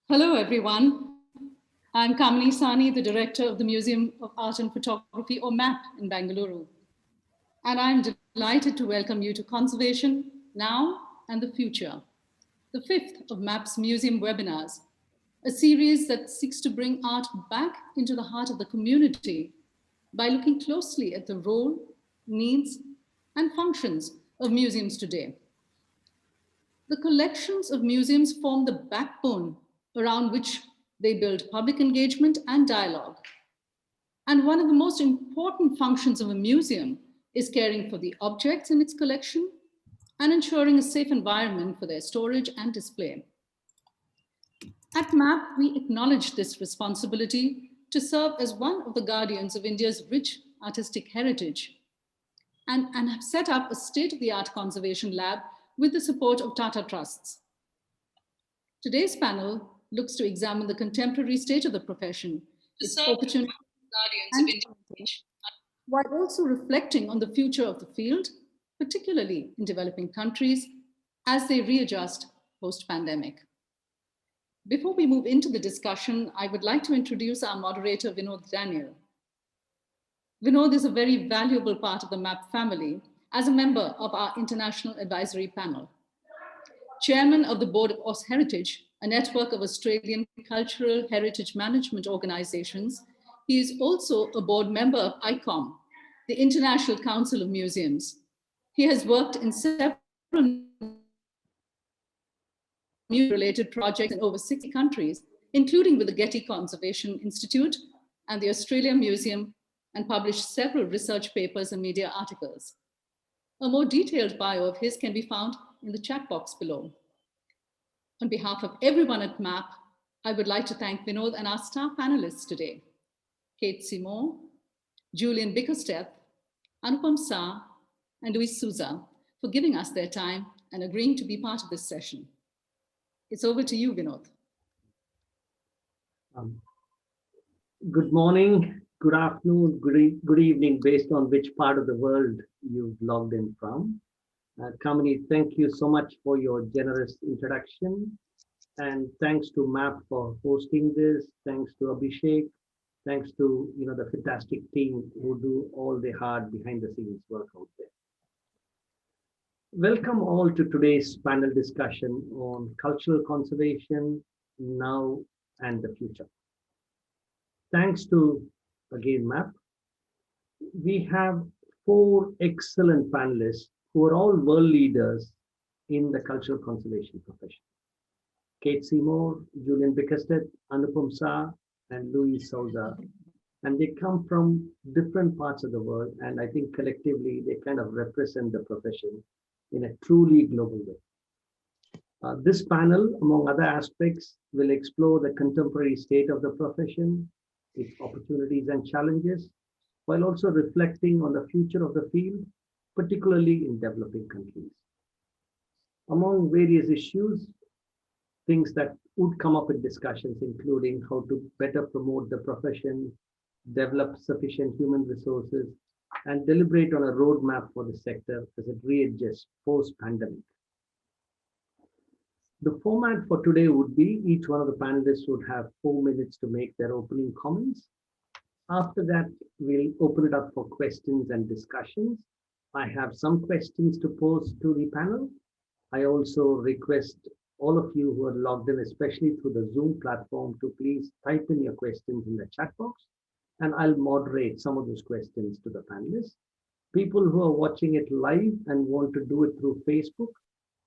Hello, everyone. I'm Kamini Sani, the director of the Museum of Art and Photography, or MAP, in Bangalore. And I'm delighted to welcome you to Conservation Now and the Future, the fifth of MAP's museum webinars, a series that seeks to bring art back into the heart of the community by looking closely at the role, needs, and functions of museums today. The collections of museums form the backbone around which they build public engagement and dialogue. And one of the most important functions of a museum is caring for the objects in its collection and ensuring a safe environment for their storage and display. At MAP, we acknowledge this responsibility to serve as one of the guardians of India's rich artistic heritage and have set up a state-of-the-art conservation lab with the support of Tata Trusts. Today's panel looks to examine the contemporary state of the profession, its opportunities, and challenges, while also reflecting on the future of the field, particularly in developing countries, as they readjust post-pandemic. Before we move into the discussion, I would like to introduce our moderator, Vinod Daniel. Vinod is a very valuable part of the MAP family as a member of our International Advisory Panel. Chairman of the Board of AusHeritage, a network of Australian cultural heritage management organizations, he is also a board member of ICOM, the International Council of Museums. He has worked in several related projects in over 60 countries, including with the Getty Conservation Institute and the Australia Museum, and published several research papers and media articles. A more detailed bio of his can be found in the chat box below. On behalf of everyone at MAP, I would like to thank Vinod and our star panelists today, Seymour, Julian Bickersteth, Anupam, and Luiz Souza, for giving us their time and agreeing to be part of this session. It's over to you, Vinod. Good morning, good afternoon, good evening, based on which part of the world you've logged in from. Kamini, thank you so much for your generous introduction. And thanks to MAP for hosting this. Thanks to Abhishek. Thanks to the fantastic team who do all the hard behind the scenes work out there. Welcome all to today's panel discussion on cultural conservation now and the future. Thanks to, again, MAP, we have 4 excellent panelists who are all world leaders in the cultural conservation profession. Seymour, Julian Bickersteth, Anupam, and Luiz Souza. And they come from different parts of the world, and I think collectively they kind of represent the profession in a truly global way. This panel, among other aspects, will explore the contemporary state of the profession, its opportunities and challenges, while also reflecting on the future of the field, particularly in developing countries. Among various issues, things that would come up in discussions, including how to better promote the profession, develop sufficient human resources, and deliberate on a roadmap for the sector as it readjusts post-pandemic. The format for today would be each one of the panelists would have 4 minutes to make their opening comments. After that, we'll open it up for questions and discussions. I have some questions to pose to the panel. I also request all of you who are logged in, especially through the Zoom platform, to please type in your questions in the chat box, and I'll moderate some of those questions to the panelists. People who are watching it live and want to do it through Facebook,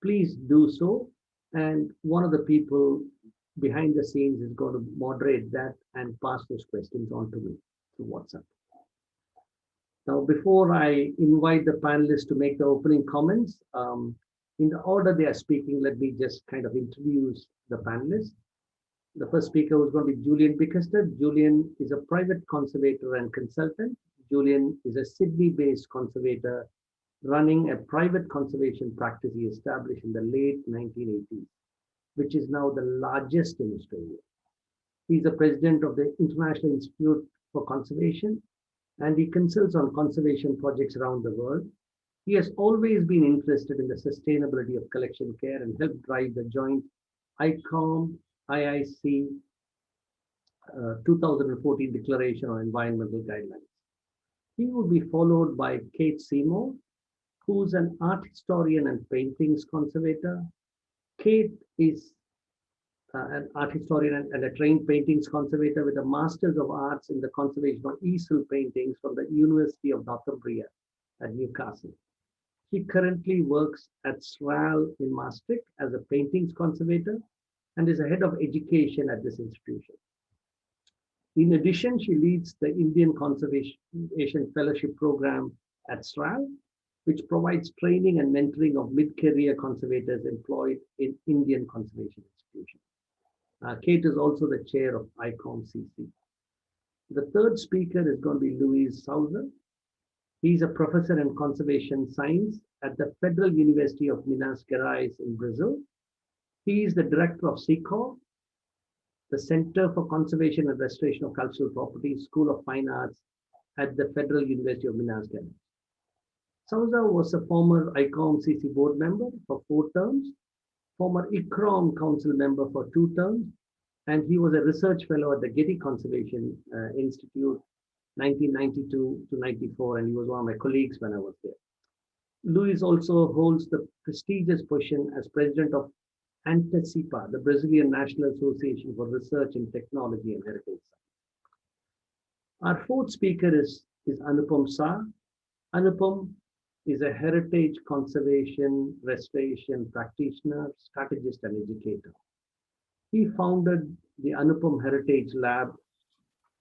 please do so. And one of the people behind the scenes is going to moderate that and pass those questions on to me through WhatsApp. Now, before I invite the panelists to make the opening comments, in the order they are speaking, let me just kind of introduce the panelists. The first speaker was going to be Julian Bickersteth. Julian is a private conservator and consultant. Julian is a Sydney-based conservator running a private conservation practice he established in the late 1980s, which is now the largest in Australia. He's the president of the International Institute for Conservation, and he consults on conservation projects around the world. He has always been interested in the sustainability of collection care and helped drive the joint ICOM IIC 2014 Declaration on Environmental Guidelines. He will be followed by Kate Seymour, who's an art historian and paintings conservator. Kate is an art historian and a trained paintings conservator with a Masters of Arts in the Conservation of Easel Paintings from the University of Northumbria at Newcastle. She currently works at SRAL in Maastricht as a paintings conservator and is a head of education at this institution. In addition, she leads the Indian Conservation Fellowship Program at SRAL, which provides training and mentoring of mid-career conservators employed in Indian conservation institutions. Kate is also the chair of ICOM-CC. The third speaker is going to be Luiz Souza. He's a professor in conservation science at the Federal University of Minas Gerais in Brazil. He is the director of SECOR, the Center for Conservation and Restoration of Cultural Property, School of Fine Arts at the Federal University of Minas Gerais. Souza was a former ICOM-CC board member for 4 terms, former ICROM council member for 2 terms, and he was a research fellow at the Getty Conservation Institute 1992 to 94, and he was one of my colleagues when I was there. Luiz also holds the prestigious position as president of ANTACIPA, the Brazilian National Association for Research in Technology and Heritage Science. Our fourth speaker is Anupam Shah. Anupam is a heritage conservation restoration practitioner, strategist, and educator. He founded the Anupam Heritage Lab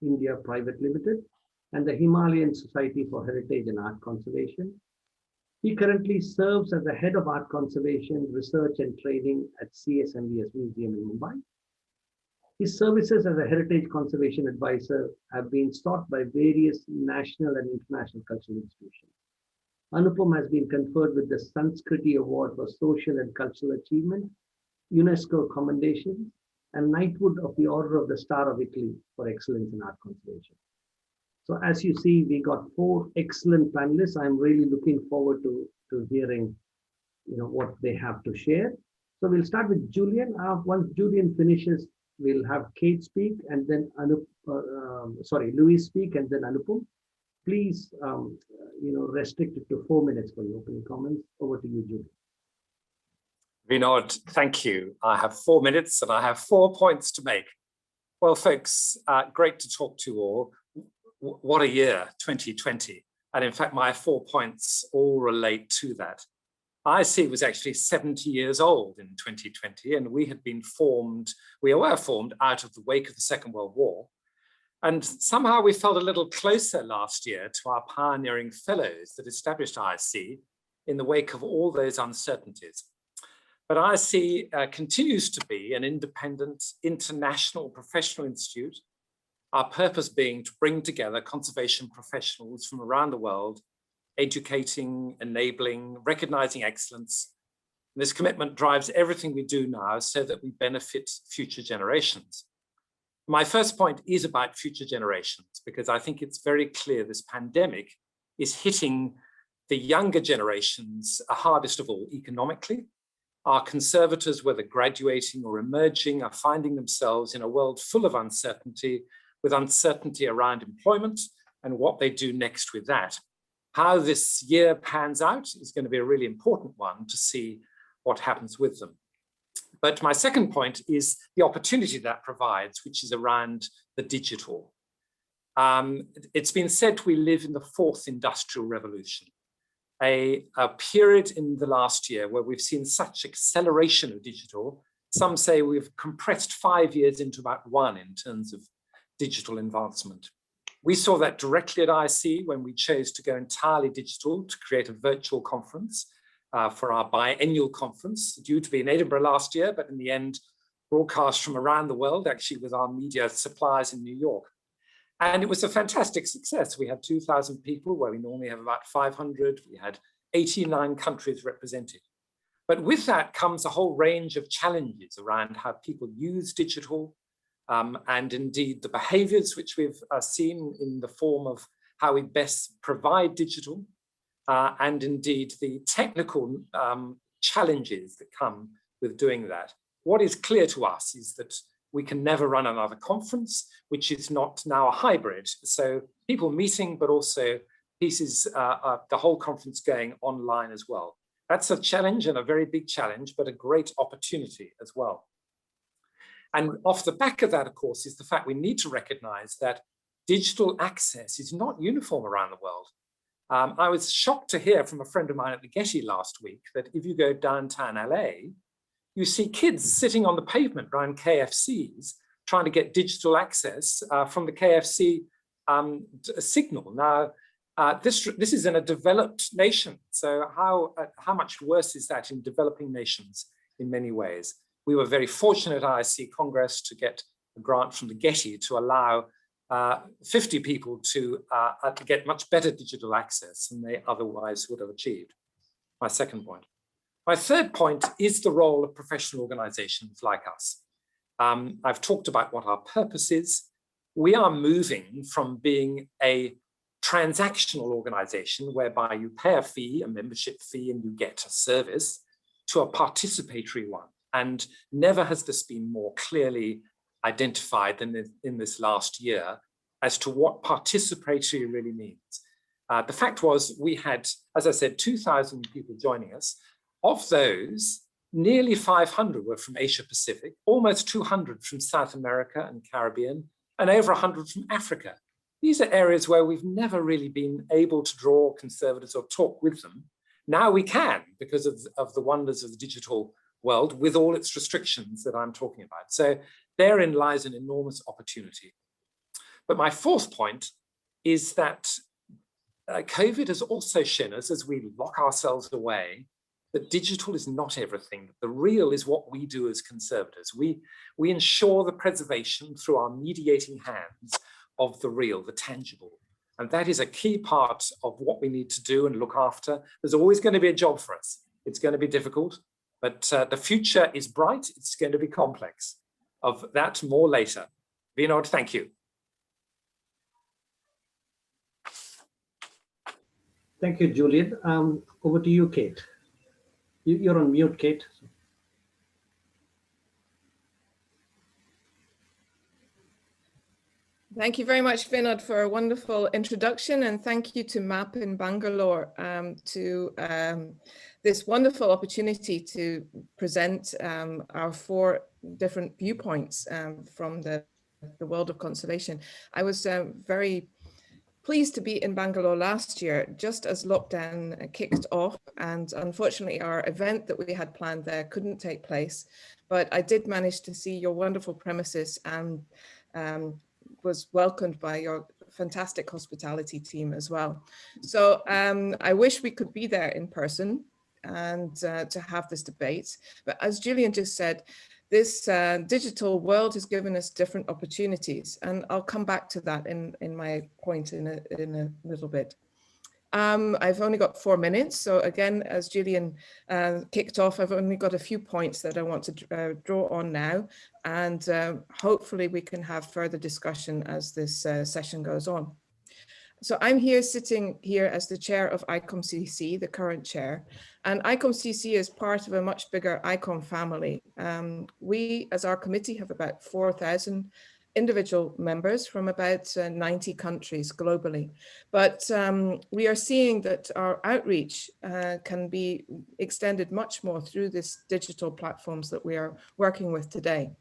India Private Limited and the Himalayan Society for Heritage and Art Conservation. He currently serves as the head of art conservation, research, and training at CSMVS Museum in Mumbai. His services as a heritage conservation advisor have been sought by various national and international cultural institutions. Anupam has been conferred with the Sanskriti Award for Social and Cultural Achievement, UNESCO Commendation, and Knighthood of the Order of the Star of Italy for excellence in art conservation. So as you see, we got 4 excellent panelists. I'm really looking forward to hearing what they have to share. So we'll start with Julian. Once Julian finishes, we'll have Kate speak and then Luiz speak and then Anupam. Please, restrict it to 4 minutes for your opening comments. Over to you, Julian. Vinod, thank you. I have 4 minutes and I have 4 points to make. Well, folks, great to talk to you all. What a year, 2020. And in fact, my 4 points all relate to that. IC was actually 70 years old in 2020, and we were formed out of the wake of the Second World War. And somehow we felt a little closer last year to our pioneering fellows that established IC in the wake of all those uncertainties. But IC continues to be an independent international professional institute, our purpose being to bring together conservation professionals from around the world, educating, enabling, recognizing excellence. And this commitment drives everything we do now so that we benefit future generations. My first point is about future generations, because I think it's very clear this pandemic is hitting the younger generations hardest of all economically. Our conservators, whether graduating or emerging, are finding themselves in a world full of uncertainty, with uncertainty around employment and what they do next with that. How this year pans out is going to be a really important one to see what happens with them. But my second point is the opportunity that provides, which is around the digital. It's been said we live in the 4th industrial revolution, a period in the last year where we've seen such acceleration of digital. Some say we've compressed 5 years into about 1 in terms of digital advancement. We saw that directly at IC when we chose to go entirely digital to create a virtual conference for our biennial conference, due to be in Edinburgh last year, but in the end, broadcast from around the world, actually with our media suppliers in New York. And it was a fantastic success. We had 2,000 people where we normally have about 500. We had 89 countries represented. But with that comes a whole range of challenges around how people use digital, and indeed the behaviors which we've seen in the form of how we best provide digital, and indeed the technical challenges that come with doing that. What is clear to us is that we can never run another conference, which is not now a hybrid. So people meeting, but also pieces, the whole conference going online as well. That's a challenge and a very big challenge, but a great opportunity as well. And off the back of that, of course, is the fact we need to recognize that digital access is not uniform around the world. I was shocked to hear from a friend of mine at the Getty last week that if you go downtown LA, you see kids sitting on the pavement around KFCs trying to get digital access from the KFC signal. Now, this is in a developed nation. So how much worse is that in developing nations in many ways? We were very fortunate at IC Congress to get a grant from the Getty to allow 50 people to get much better digital access than they otherwise would have achieved. My second point. My third point is the role of professional organizations like us. I've talked about what our purpose is. We are moving from being a transactional organization whereby you pay a fee, a membership fee, and you get a service, to a participatory one. And never has this been more clearly identified than in this last year as to what participatory really means. The fact was we had, as I said, 2,000 people joining us. Of those, nearly 500 were from Asia Pacific, almost 200 from South America and Caribbean, and over 100 from Africa. These are areas where we've never really been able to draw conservatives or talk with them. Now we can, because of the wonders of the digital world with all its restrictions that I'm talking about. So therein lies an enormous opportunity. But my fourth point is that COVID has also shown us, as we lock ourselves away, that digital is not everything. The real is what we do as conservators. We ensure the preservation through our mediating hands of the real, the tangible. And that is a key part of what we need to do and look after. There's always going to be a job for us. It's going to be difficult, but the future is bright. It's going to be complex. Of that, more later. Vinod, thank you. Thank you, Julian. Over to you, Kate. You're on mute, Kate. Thank you very much, Vinod, for a wonderful introduction, and thank you to MAP in Bangalore to this wonderful opportunity to present our 4 different viewpoints from the world of conservation. I was very pleased to be in Bangalore last year, just as lockdown kicked off, and unfortunately our event that we had planned there couldn't take place, but I did manage to see your wonderful premises and was welcomed by your fantastic hospitality team as well. So I wish we could be there in person and to have this debate. But as Julian just said, this digital world has given us different opportunities, and I'll come back to that in my point in a little bit. I've only got 4 minutes. So again, as Julian kicked off, I've only got a few points that I want to draw on now. And hopefully we can have further discussion as this session goes on. So I'm sitting here as the chair of ICOM-CC, the current chair. And ICOM-CC is part of a much bigger ICOM family. We, as our committee, have about 4,000 individual members from about 90 countries globally. But we are seeing that our outreach can be extended much more through these digital platforms that we are working with today.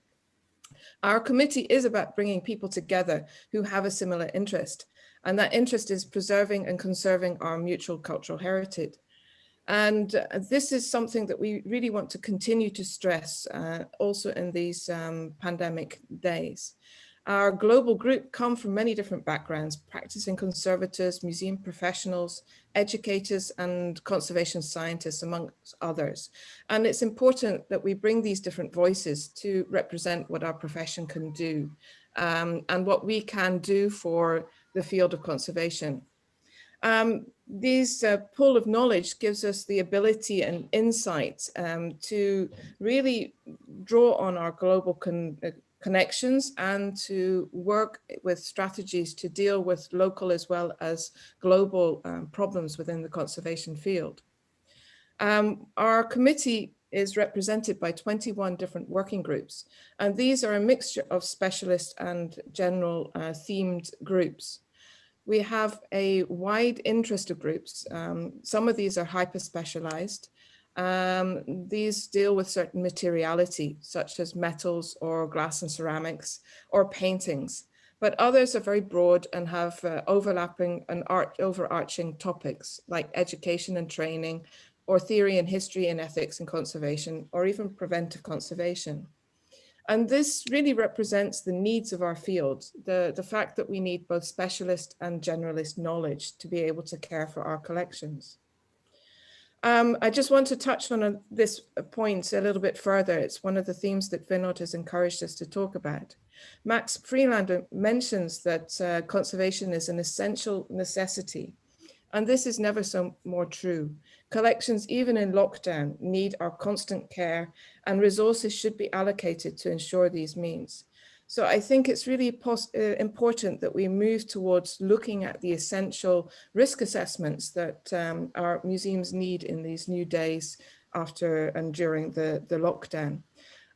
Our committee is about bringing people together who have a similar interest, and that interest is preserving and conserving our mutual cultural heritage. And this is something that we really want to continue to stress also in these pandemic days. Our global group come from many different backgrounds: practicing conservators, museum professionals, educators, and conservation scientists, amongst others. And it's important that we bring these different voices to represent what our profession can do and what we can do for the field of conservation. This pool of knowledge gives us the ability and insight to really draw on our global connections and to work with strategies to deal with local as well as global problems within the conservation field. Our committee is represented by 21 different working groups. And these are a mixture of specialist and general themed groups. We have a wide interest of groups. Some of these are hyper-specialized. These deal with certain materiality, such as metals or glass and ceramics or paintings. But others are very broad and have overlapping and overarching topics like education and training, or theory and history and ethics and conservation, or even preventive conservation. And this really represents the needs of our field, the fact that we need both specialist and generalist knowledge to be able to care for our collections. I just want to touch on this point a little bit further. It's one of the themes that Vinod has encouraged us to talk about. Max Freelander mentions that conservation is an essential necessity, and this is never so more true. Collections, even in lockdown, need our constant care, and resources should be allocated to ensure these means. So I think it's really important that we move towards looking at the essential risk assessments that our museums need in these new days after and during the lockdown.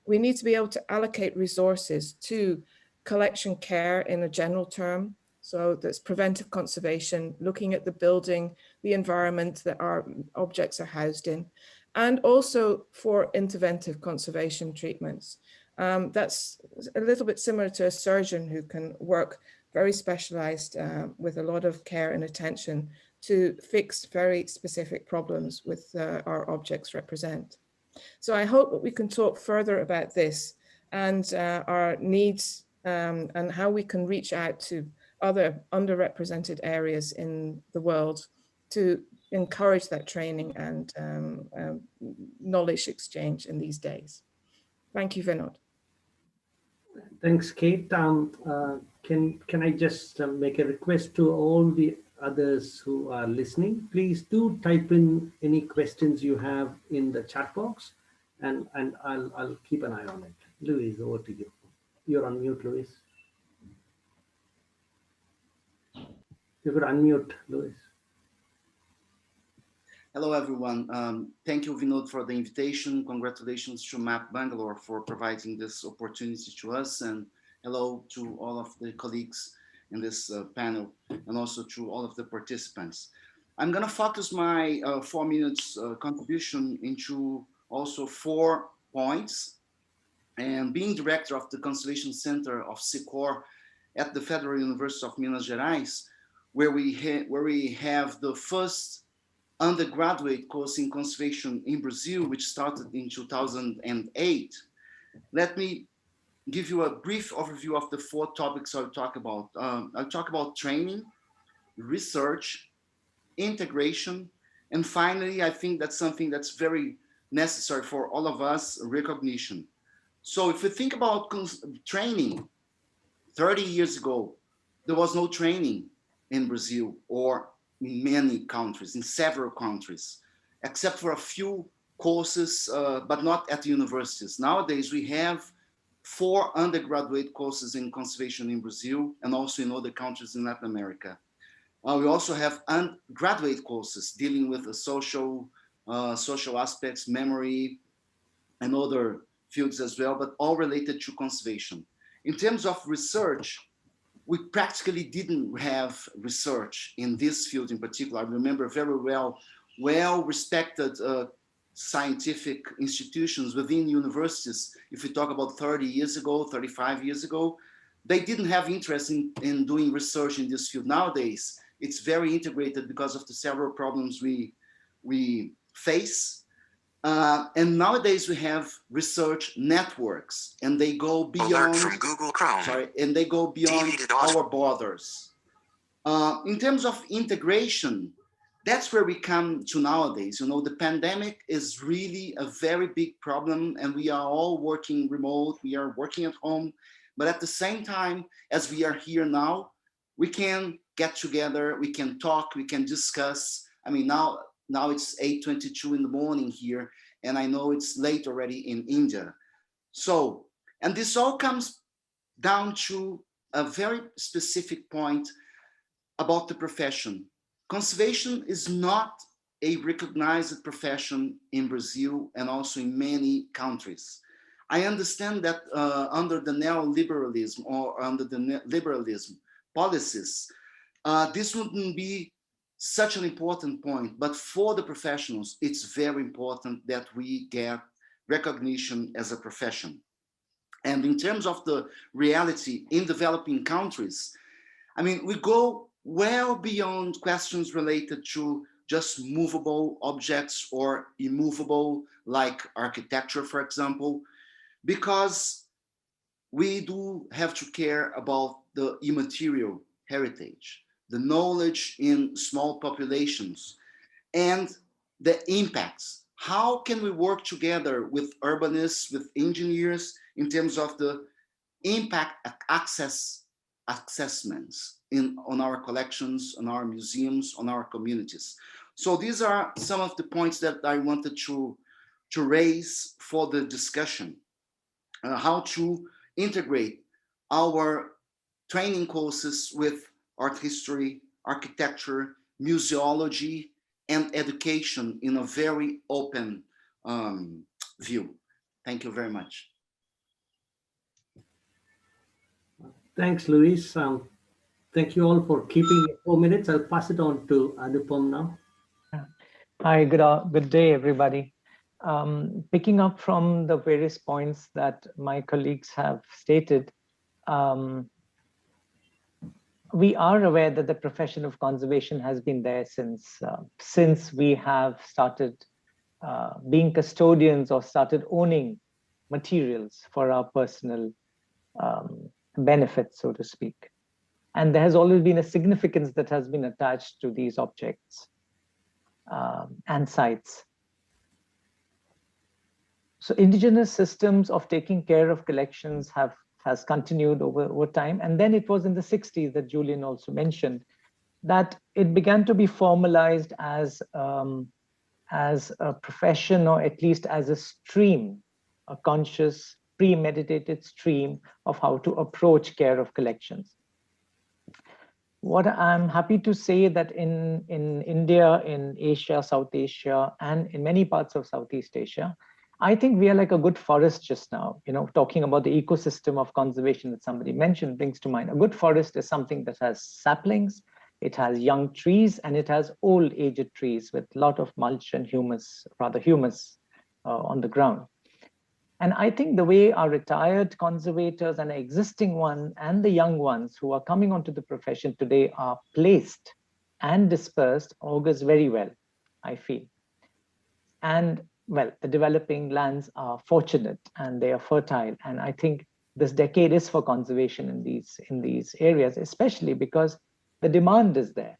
We need to be able to allocate resources to collection care in a general term. So that's preventive conservation, looking at the building, the environment that our objects are housed in, and also for interventive conservation treatments. That's a little bit similar to a surgeon who can work very specialized with a lot of care and attention to fix very specific problems with our objects represent. So I hope that we can talk further about this and our needs and how we can reach out to other underrepresented areas in the world to encourage that training and knowledge exchange in these days. Thank you, Vinod. Thanks, Kate. Can I just make a request to all the others who are listening? Please do type in any questions you have in the chat box, and I'll keep an eye on it. Luiz, over to you. You're on mute, Luiz. You could unmute, Luiz. Hello, everyone. Thank you, Vinod, for the invitation. Congratulations to MAP Bangalore for providing this opportunity to us. And hello to all of the colleagues in this panel, and also to all of the participants. I'm going to focus my 4 minutes contribution into also 4 points. And being director of the Conservation Center of SICOR at the Federal University of Minas Gerais, where we have the first undergraduate course in conservation in Brazil, which started in 2008. Let me give you a brief overview of the 4 topics I'll talk about. I'll talk about training, research, integration, and finally, I think that's something that's very necessary for all of us, recognition. So if we think about training, 30 years ago, there was no training in Brazil or in many countries, in several countries, except for a few courses, but not at the universities. Nowadays, we have 4 undergraduate courses in conservation in Brazil and also in other countries in Latin America. We also have graduate courses dealing with the social aspects, memory, and other fields as well, but all related to conservation. In terms of research, we practically didn't have research in this field in particular. I remember very well-respected scientific institutions within universities. If we talk about 30 years ago, 35 years ago, they didn't have interest in doing research in this field. Nowadays, it's very integrated because of the several problems we face. And nowadays we have research networks, and they go beyond from Google Chrome. And they go beyond our borders. In terms of integration, that's where we come to nowadays. You know, the pandemic is really a very big problem, and we are all working remote, we are working at home, but at the same time, as we are here now, we can get together, we can talk, we can discuss. I mean, now it's 8:22 in the morning here, and I know it's late already in India. So, and this all comes down to a very specific point about the profession. Conservation is not a recognized profession in Brazil and also in many countries. I understand that under the neoliberalism or under the liberalism policies, this wouldn't be such an important point, but for the professionals, it's very important that we get recognition as a profession. And in terms of the reality in developing countries, I mean, we go well beyond questions related to just movable objects or immovable, like architecture, for example, because we do have to care about the immaterial heritage, the knowledge in small populations, and the impacts. How can we work together with urbanists, with engineers, in terms of the impact assessments on our collections, on our museums, on our communities? So these are some of the points that I wanted to raise for the discussion. How to integrate our training courses with art history, architecture, museology, and education in a very open view. Thank you very much. Thanks, Luiz. Thank you all for keeping it 4 minutes. I'll pass it on to Anupam now. Hi, good day, everybody. Picking up from the various points that my colleagues have stated, we are aware that the profession of conservation has been there since we have started being custodians or started owning materials for our personal benefit, so to speak. And there has always been a significance that has been attached to these objects and sites. So indigenous systems of taking care of collections has continued over time. And then it was in the 60s that Julian also mentioned that it began to be formalized as a profession, or at least as a stream, a conscious, premeditated stream of how to approach care of collections. What I'm happy to say that in India, in Asia, South Asia, and in many parts of Southeast Asia, I think we are like a good forest just now. You know, talking about the ecosystem of conservation that somebody mentioned brings to mind. A good forest is something that has saplings, it has young trees, and it has old aged trees with a lot of mulch and humus on the ground. And I think the way our retired conservators and existing ones and the young ones who are coming onto the profession today are placed and dispersed augurs very well, I feel. And well, the developing lands are fortunate and they are fertile. And I think this decade is for conservation in these areas, especially because the demand is there,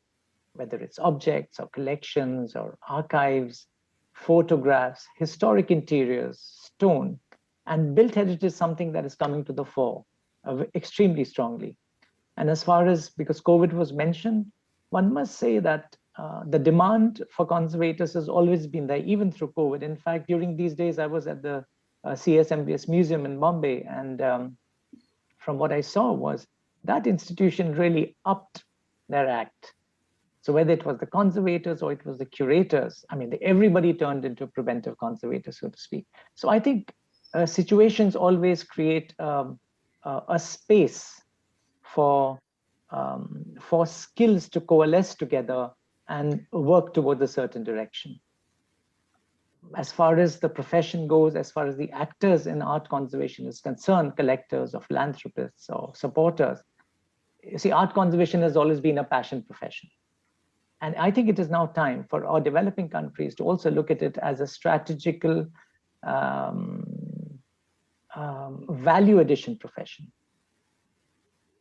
whether it's objects or collections or archives, photographs, historic interiors, stone, and built heritage is something that is coming to the fore extremely strongly. And as far as, because COVID was mentioned, one must say that the demand for conservators has always been there, even through COVID. In fact, during these days, I was at the CSMBS Museum in Bombay, and from what I saw was that institution really upped their act. So whether it was the conservators or it was the curators, I mean, everybody turned into preventive conservators, so to speak. So I think situations always create a space for skills to coalesce together and work towards a certain direction. As far as the profession goes, as far as the actors in art conservation is concerned, collectors or philanthropists or supporters, you see, art conservation has always been a passion profession. And I think it is now time for our developing countries to also look at it as a strategical value addition profession.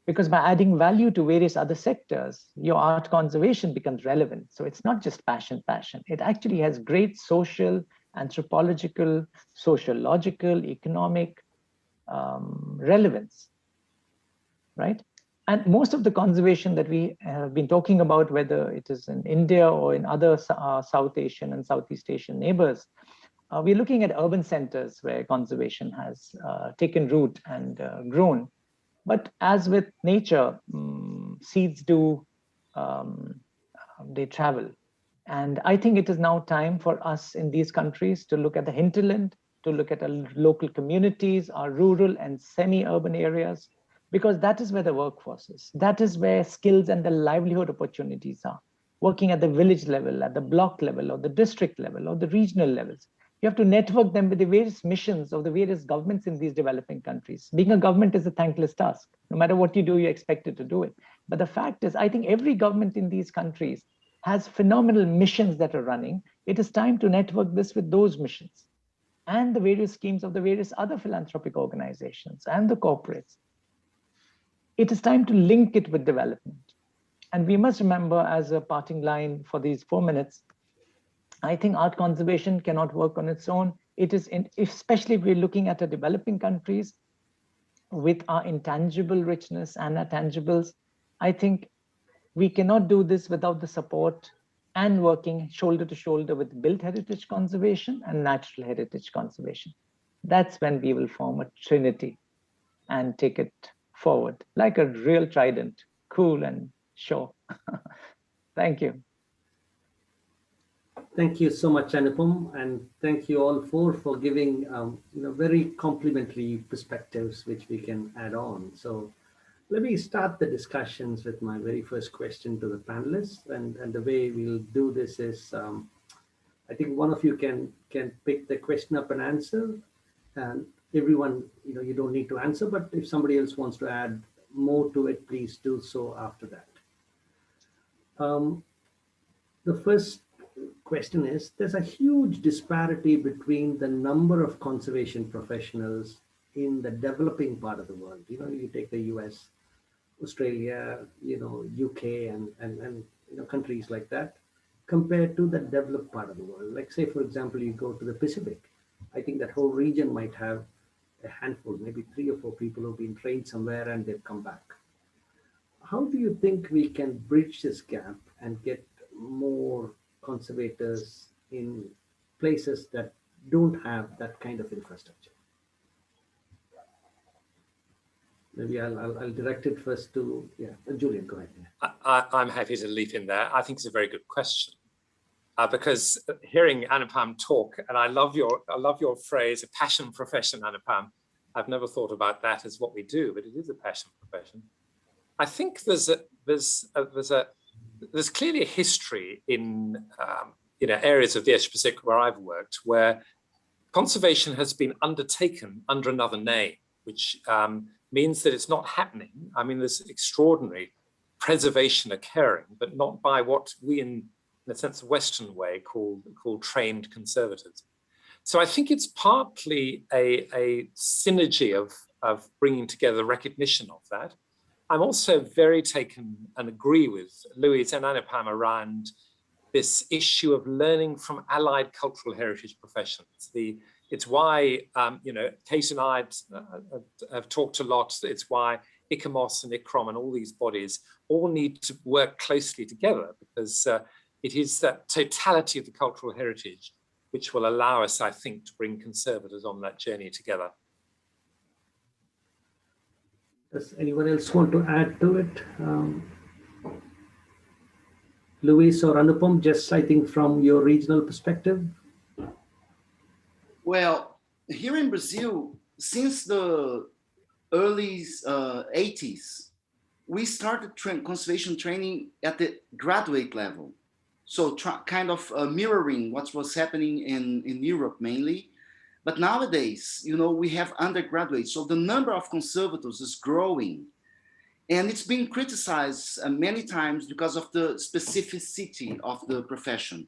Because by adding value to various other sectors, your art conservation becomes relevant. So it's not just passion. It actually has great social, anthropological, sociological, economic relevance, right? And most of the conservation that we have been talking about, whether it is in India or in other South Asian and Southeast Asian neighbors, we're looking at urban centers where conservation has taken root and grown. But as with nature, seeds do, they travel. And I think it is now time for us in these countries to look at the hinterland, to look at our local communities, our rural and semi-urban areas, because that is where the workforce is. That is where skills and the livelihood opportunities are. Working at the village level, at the block level, or the district level, or the regional levels. You have to network them with the various missions of the various governments in these developing countries. Being a government is a thankless task. No matter what you do, you're expected to do it. But the fact is, I think every government in these countries has phenomenal missions that are running. It is time to network this with those missions and the various schemes of the various other philanthropic organizations and the corporates. It is time to link it with development. And we must remember, as a parting line for these 4 minutes, I think art conservation cannot work on its own. It is, especially if we're looking at the developing countries with our intangible richness and our tangibles, I think we cannot do this without the support and working shoulder to shoulder with built heritage conservation and natural heritage conservation. That's when we will form a trinity and take it forward like a real trident, cool and sure. Thank you. Thank you so much, Anupam, and thank you all four for giving very complimentary perspectives which we can add on. So let me start the discussions with my very first question to the panelists, and the way we'll do this is, I think one of you can pick the question up and answer, and everyone, you don't need to answer, but if somebody else wants to add more to it, please do so after that. The first question is, there's a huge disparity between the number of conservation professionals in the developing part of the world. You take the US, Australia, UK, and countries like that, compared to the developed part of the world. Like, say, for example, you go to the Pacific. I think that whole region might have a handful, maybe 3 or 4 people who've been trained somewhere and they've come back. How do you think we can bridge this gap and get more conservators in places that don't have that kind of infrastructure? Maybe I'll direct it first to, Julian, go ahead. I'm happy to leap in there. I think it's a very good question. Because hearing Anupam talk, and I love your phrase, a passion profession, Anupam. I've never thought about that as what we do, but it is a passion profession. I think there's clearly a history in areas of the Asia Pacific where I've worked, where conservation has been undertaken under another name, which means that it's not happening. I mean, there's extraordinary preservation occurring, but not by what we in a sense, Western way called trained conservators. So I think it's partly a synergy of bringing together recognition of that. I'm also very taken and agree with Luiz and Anupam around this issue of learning from allied cultural heritage professions. It's why, Kate and I have talked a lot. It's why ICOMOS and ICCROM and all these bodies all need to work closely together, because it is that totality of the cultural heritage which will allow us, I think, to bring conservators on that journey together. Does anyone else want to add to it? Luiz or Anupam, just I think from your regional perspective? Well, here in Brazil, since the early 80s, we started conservation training at the graduate level. So kind of mirroring what was happening in Europe mainly. But nowadays, we have undergraduates. So the number of conservators is growing. And it's been criticized many times because of the specificity of the profession.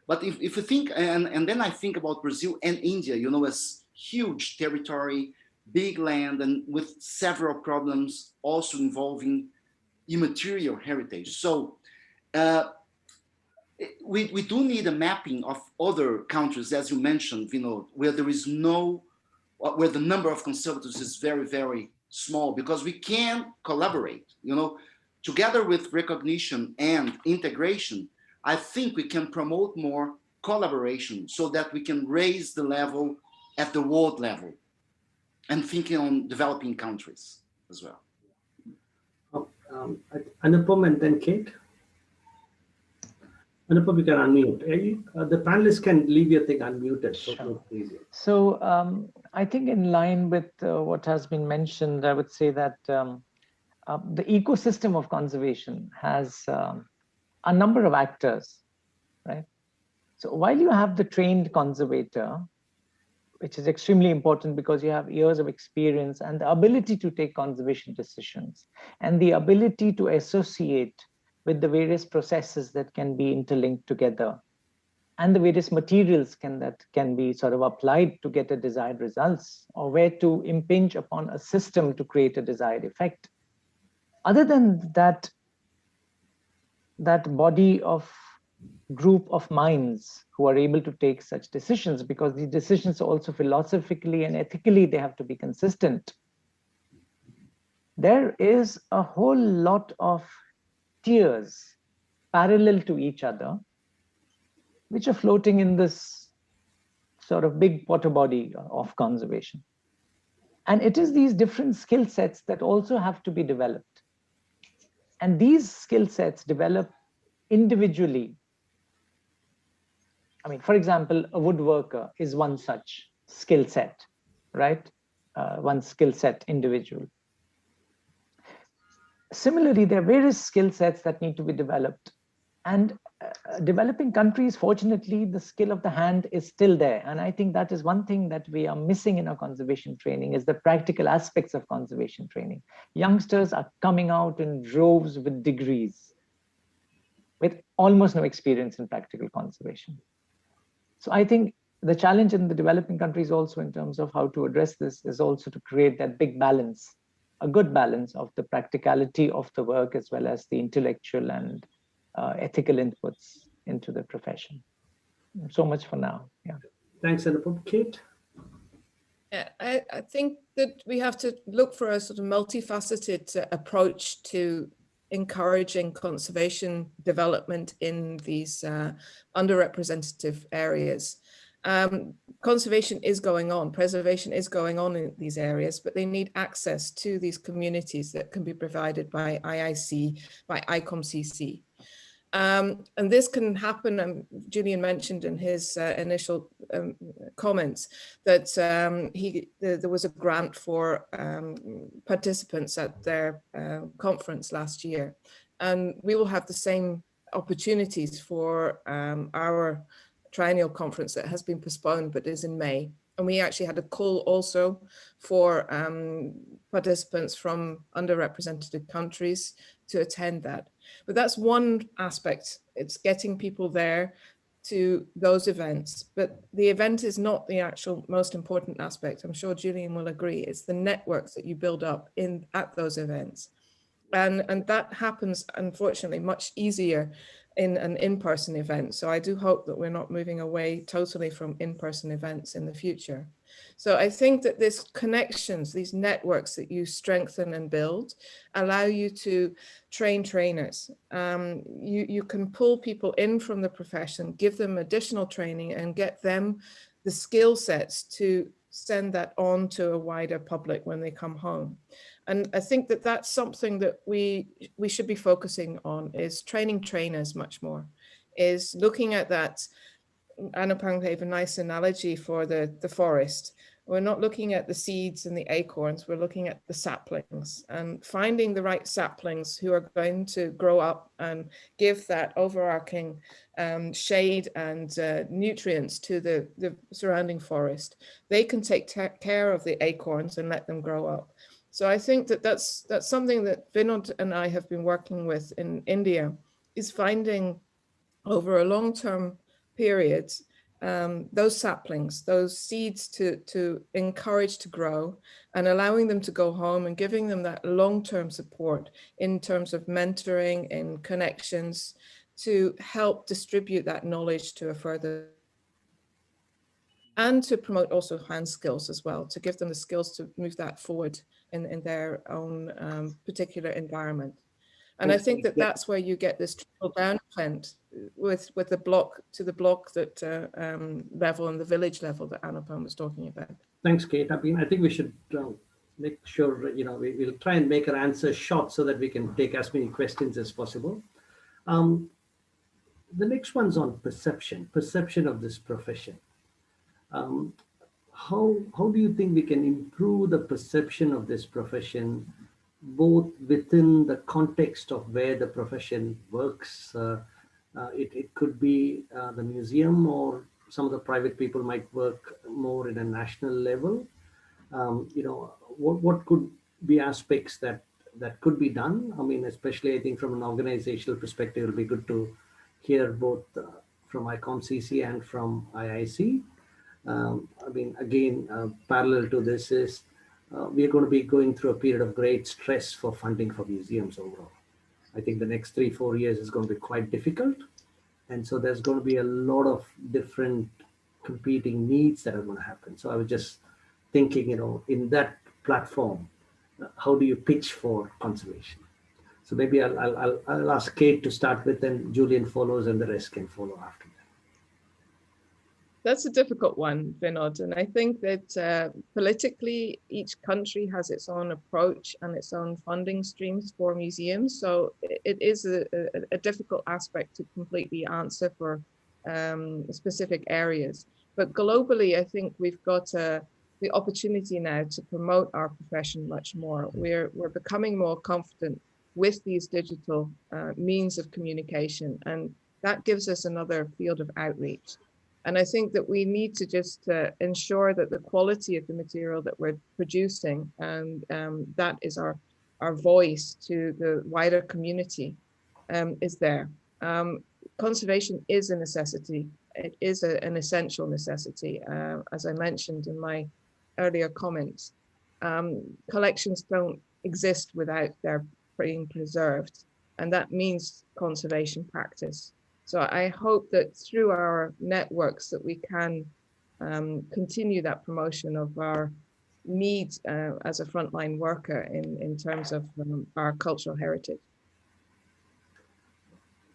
But if you think, and then I think about Brazil and India, as huge territory, big land, and with several problems also involving immaterial heritage. So we do need a mapping of other countries, as you mentioned, Vinod, where where the number of conservators is very, very small, because we can collaborate, together with recognition and integration. I think we can promote more collaboration so that we can raise the level at the world level, and thinking on developing countries as well. Anupam and then Kate. Anupam, you can unmute. The panelists can leave your thing unmuted. So Sure. it's easier. So I think in line with what has been mentioned, I would say that the ecosystem of conservation has a number of actors, right? So while you have the trained conservator, which is extremely important because you have years of experience and the ability to take conservation decisions and the ability to associate with the various processes that can be interlinked together and the various materials that can be sort of applied to get a desired results or where to impinge upon a system to create a desired effect. Other than that body of group of minds who are able to take such decisions, because these decisions also philosophically and ethically, they have to be consistent. There is a whole lot of tiers parallel to each other, which are floating in this sort of big water body of conservation. And it is these different skill sets that also have to be developed. And these skill sets develop individually. I mean, for example, a woodworker is one such skill set, right? One skill set individual. Similarly, there are various skill sets that need to be developed. And developing countries, fortunately, the skill of the hand is still there. And I think that is one thing that we are missing in our conservation training is the practical aspects of conservation training. Youngsters are coming out in droves with degrees, with almost no experience in practical conservation. So I think the challenge in the developing countries also in terms of how to address this is also to create that big balance, a good balance of the practicality of the work as well as the intellectual and ethical inputs into the profession. So much for now. Yeah. Thanks, Anupam. Kate? Yeah, I think that we have to look for a sort of multifaceted approach to encouraging conservation development in these underrepresented areas. Conservation is going on, preservation is going on in these areas, but they need access to these communities that can be provided by IIC, by ICOMCC. And this can happen, Julian mentioned in his initial comments that there was a grant for participants at their conference last year. And we will have the same opportunities for our triennial conference that has been postponed but is in May. And we actually had a call also for participants from underrepresented countries to attend that. But that's one aspect. It's getting people there to those events. But the event is not the actual most important aspect. I'm sure Julian will agree. It's the networks that you build up at those events. And that happens, unfortunately, much easier in an in-person event. So I do hope that we're not moving away totally from in-person events in the future. So I think that these connections, these networks that you strengthen and build, allow you to train trainers. You can pull people in from the profession, give them additional training and get them the skill sets to send that on to a wider public when they come home. And I think that that's something that we should be focusing on, is training trainers much more, is looking at that. Anupam gave a nice analogy for the forest. We're not looking at the seeds and the acorns, we're looking at the saplings and finding the right saplings who are going to grow up and give that overarching shade and nutrients to the surrounding forest. They can take care of the acorns and let them grow up. So I think that that's something that Vinod and I have been working with in India, is finding over a long-term period those saplings, those seeds to encourage to grow and allowing them to go home and giving them that long-term support in terms of mentoring and connections to help distribute that knowledge to a further, and to promote also hand skills as well, to give them the skills to move that forward in their own particular environment. And I think that that's where you get this trickle down effect with the block to the block that level and the village level that Anupam was talking about. Thanks, Kate. I think we should make sure, we'll try and make our answers short so that we can take as many questions as possible. The next one's on perception of this profession. Um, how do you think we can improve the perception of this profession, both within the context of where the profession works? It could be the museum, or some of the private people might work more in a national level. What could be aspects that could be done? I mean, especially I think from an organizational perspective, it'll be good to hear both from ICOM-CC and from IIC. I mean, again, parallel to this is we are going to be going through a period of great stress for funding for museums overall. I think the next 3-4 years is going to be quite difficult. And so there's going to be a lot of different competing needs that are going to happen. So I was just thinking, in that platform, how do you pitch for conservation? So maybe I'll ask Kate to start with, and Julian follows, and the rest can follow after that. That's a difficult one, Vinod. And I think that politically, each country has its own approach and its own funding streams for museums. So it is a difficult aspect to completely answer for specific areas. But globally, I think we've got the opportunity now to promote our profession much more. We're becoming more confident with these digital means of communication, and that gives us another field of outreach. And I think that we need to just ensure that the quality of the material that we're producing, and that is our voice to the wider community, is there. Conservation is a necessity. It is an essential necessity. As I mentioned in my earlier comments, collections don't exist without their being preserved, and that means conservation practice. So I hope that through our networks that we can continue that promotion of our needs as a frontline worker in terms of our cultural heritage.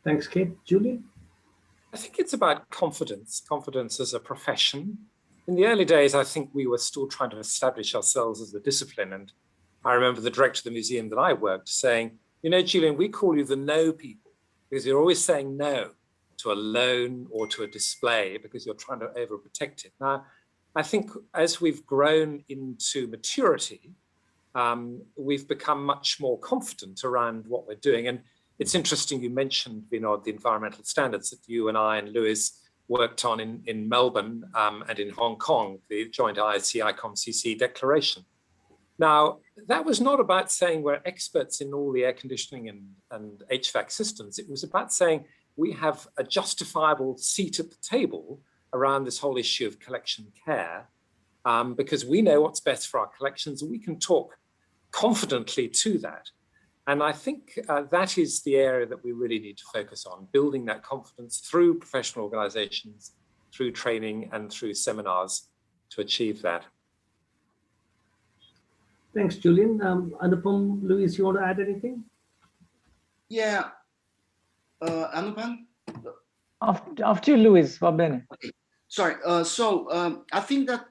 Thanks, Kate. Julian? I think it's about confidence as a profession. In the early days, I think we were still trying to establish ourselves as a discipline. And I remember the director of the museum that I worked saying, Julian, we call you the no people because you're always saying no to a loan or to a display because you're trying to overprotect it. Now, I think as we've grown into maturity, we've become much more confident around what we're doing. And it's interesting you mentioned, Vinod, the environmental standards that you and I and Luiz worked on in Melbourne and in Hong Kong, the joint IIC-ICOM-CC declaration. Now, that was not about saying we're experts in all the air conditioning and HVAC systems. It was about saying we have a justifiable seat at the table around this whole issue of collection care, because we know what's best for our collections and we can talk confidently to that. And I think that is the area that we really need to focus on, building that confidence through professional organizations, through training and through seminars to achieve that. Thanks, Julian. Anupam, Luiz, you want to add anything? Yeah. Anupam? After you, Luiz. Okay. Sorry. I think that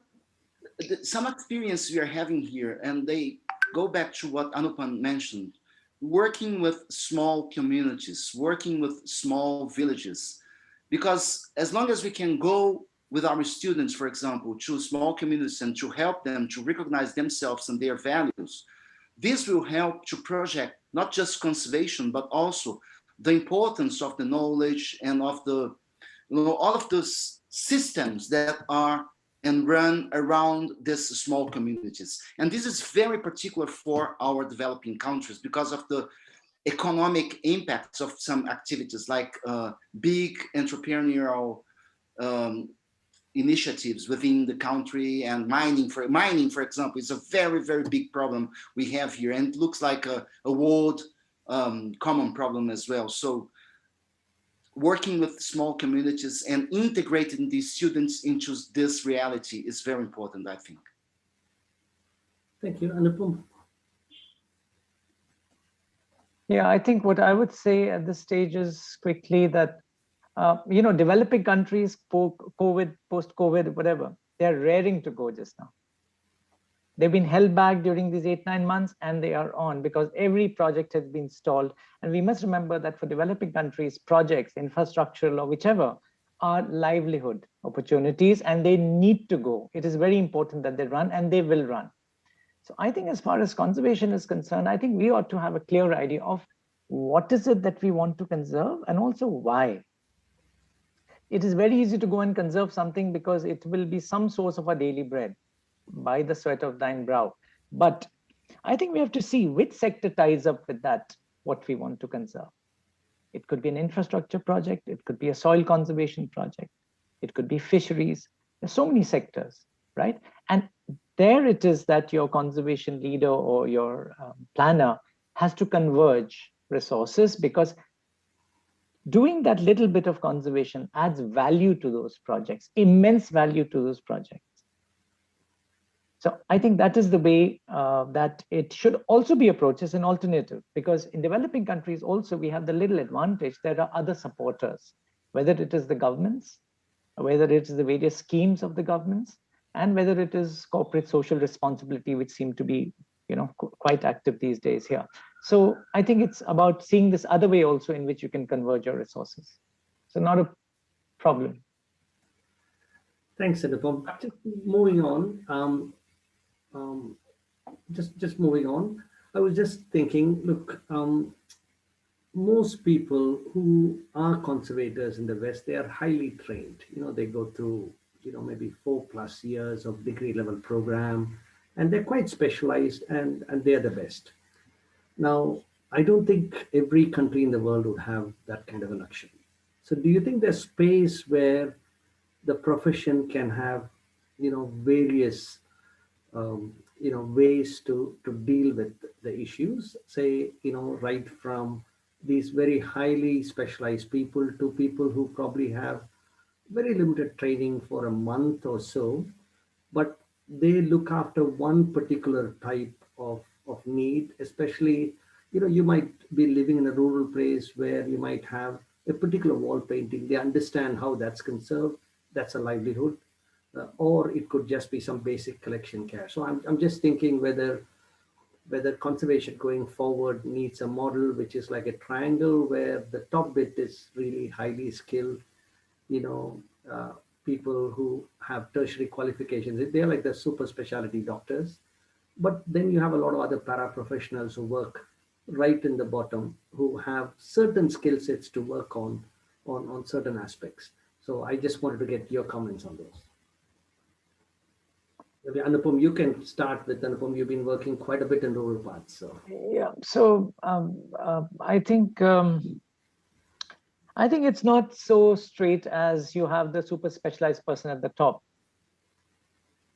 some experience we are having here, and they go back to what Anupam mentioned, working with small communities, working with small villages, because as long as we can go with our students, for example, to small communities and to help them to recognize themselves and their values, this will help to project not just conservation, but also the importance of the knowledge and of the, all of those systems that are and run around these small communities. And this is very particular for our developing countries because of the economic impacts of some activities like big entrepreneurial initiatives within the country, and mining, for example, is a very, very big problem we have here, and it looks like a world common problem as well. So working with small communities and integrating these students into this reality is very important, I think. Thank you. Anupam? Yeah, I think what I would say at this stage is quickly that, developing countries, post-COVID, whatever, they're raring to go just now. They've been held back during these 8-9 months, and they are on because every project has been stalled. And we must remember that for developing countries, projects, infrastructural or whichever, are livelihood opportunities, and they need to go. It is very important that they run, and they will run. So I think as far as conservation is concerned, I think we ought to have a clear idea of what is it that we want to conserve and also why. It is very easy to go and conserve something because it will be some source of our daily bread, by the sweat of thine brow. But I think we have to see which sector ties up with that, what we want to conserve. It could be an infrastructure project. It could be a soil conservation project. It could be fisheries. There's so many sectors, right? And there it is that your conservation leader or your planner has to converge resources, because doing that little bit of conservation adds value to those projects, immense value to those projects. So I think that is the way that it should also be approached as an alternative, because in developing countries also we have the little advantage. There are other supporters, whether it is the governments, whether it is the various schemes of the governments, and whether it is corporate social responsibility, which seem to be, quite active these days here. So I think it's about seeing this other way also in which you can converge your resources. So not a problem. Thanks, Anupam. Just moving on. Just moving on. I was just thinking, look, most people who are conservators in the West, they are highly trained. They go through, maybe 4+ years of degree level program, and they're quite specialized, and they're the best. Now, I don't think every country in the world would have that kind of a luxury. So do you think there's space where the profession can have, various, ways to deal with the issues, say, right from these very highly specialized people to people who probably have very limited training for a month or so, but they look after one particular type of need, especially, you might be living in a rural place where you might have a particular wall painting. They understand how that's conserved. That's a livelihood. Or it could just be some basic collection care. So I'm just thinking whether conservation going forward needs a model which is like a triangle, where the top bit is really highly skilled, people who have tertiary qualifications. They're like the super specialty doctors. But then you have a lot of other paraprofessionals who work right in the bottom, who have certain skill sets to work on certain aspects. So I just wanted to get your comments on those. Maybe Anupam, you can start with. Anupam, you've been working quite a bit in rural parts. So yeah, so I think it's not so straight as you have the super specialized person at the top.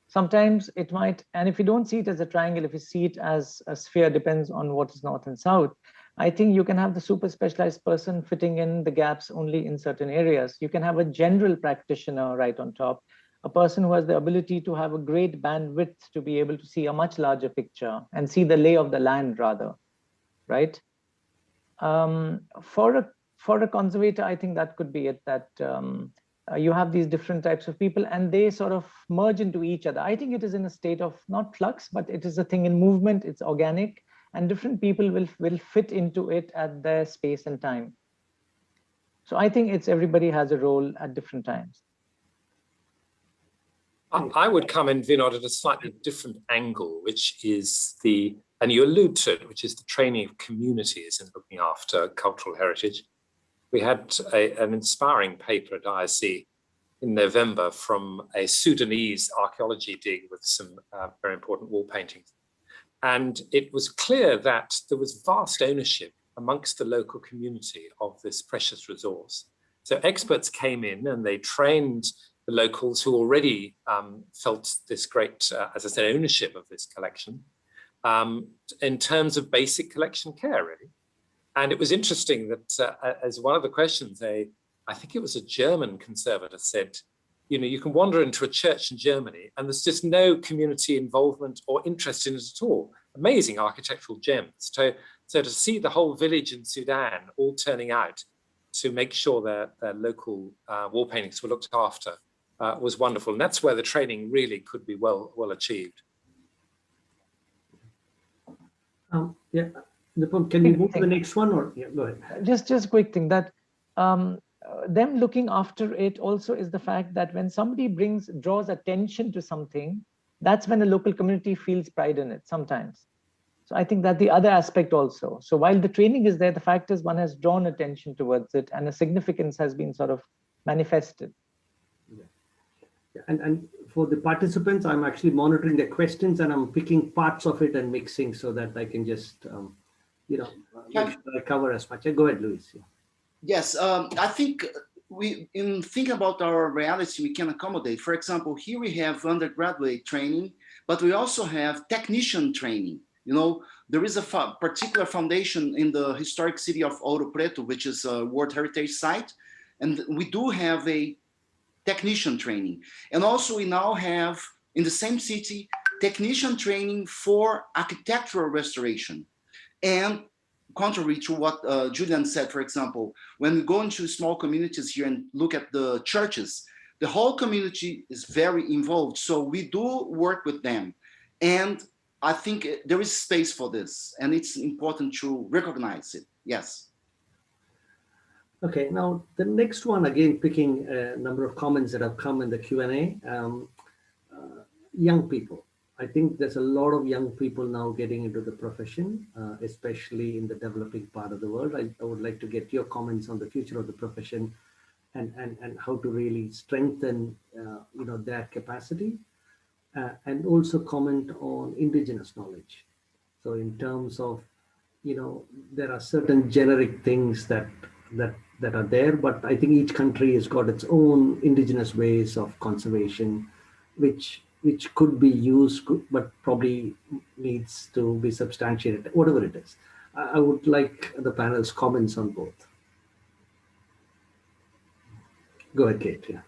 Sometimes it might, and if you don't see it as a triangle, if you see it as a sphere, depends on what is north and south. I think you can have the super specialized person fitting in the gaps only in certain areas. You can have a general practitioner right on top, a person who has the ability to have a great bandwidth to be able to see a much larger picture and see the lay of the land rather, right? For a conservator, I think that could be it, that you have these different types of people and they sort of merge into each other. I think it is in a state of not flux, but it is a thing in movement, it's organic, and different people will fit into it at their space and time. So I think it's everybody has a role at different times. I would come in, Vinod, at a slightly different angle, which is and you allude to it, which is the training of communities in looking after cultural heritage. We had an inspiring paper at ISC in November from a Sudanese archaeology dig with some very important wall paintings. And it was clear that there was vast ownership amongst the local community of this precious resource. So experts came in and they trained the locals who already felt this great, as I said, ownership of this collection in terms of basic collection care, really. And it was interesting that as one of the questions, I think it was a German conservator said, you can wander into a church in Germany and there's just no community involvement or interest in it at all. Amazing architectural gems. So to see the whole village in Sudan all turning out to make sure their local wall paintings were looked after was wonderful. And that's where the training really could be well achieved. Yeah, Anupam, can we move to the next one, or yeah, go ahead. Just quick thing that them looking after it also is the fact that when somebody draws attention to something, that's when the local community feels pride in it sometimes. So I think that the other aspect also. So while the training is there, the fact is one has drawn attention towards it and a significance has been sort of manifested. Yeah. And for the participants, I'm actually monitoring the questions and I'm picking parts of it and mixing so that I can just, make sure I cover as much. Go ahead, Luiz. Yeah. Yes, I think in thinking about our reality, we can accommodate. For example, here we have undergraduate training, but we also have technician training. There is a particular foundation in the historic city of Ouro Preto, which is a World Heritage Site. And we do have a technician training. And also we now have, in the same city, technician training for architectural restoration. And contrary to what Julian said, for example, when we go into small communities here and look at the churches, the whole community is very involved. So we do work with them. And I think there is space for this, and it's important to recognize it. Yes. Okay, now the next one, again, picking a number of comments that have come in the Q&A. Young people. I think there's a lot of young people now getting into the profession, especially in the developing part of the world. I would like to get your comments on the future of the profession and how to really strengthen, their capacity, and also comment on indigenous knowledge. So in terms of, there are certain generic things that are there, but I think each country has got its own indigenous ways of conservation, which could be used, but probably needs to be substantiated, whatever it is. I would like the panel's comments on both. Go ahead, Kate. Yeah.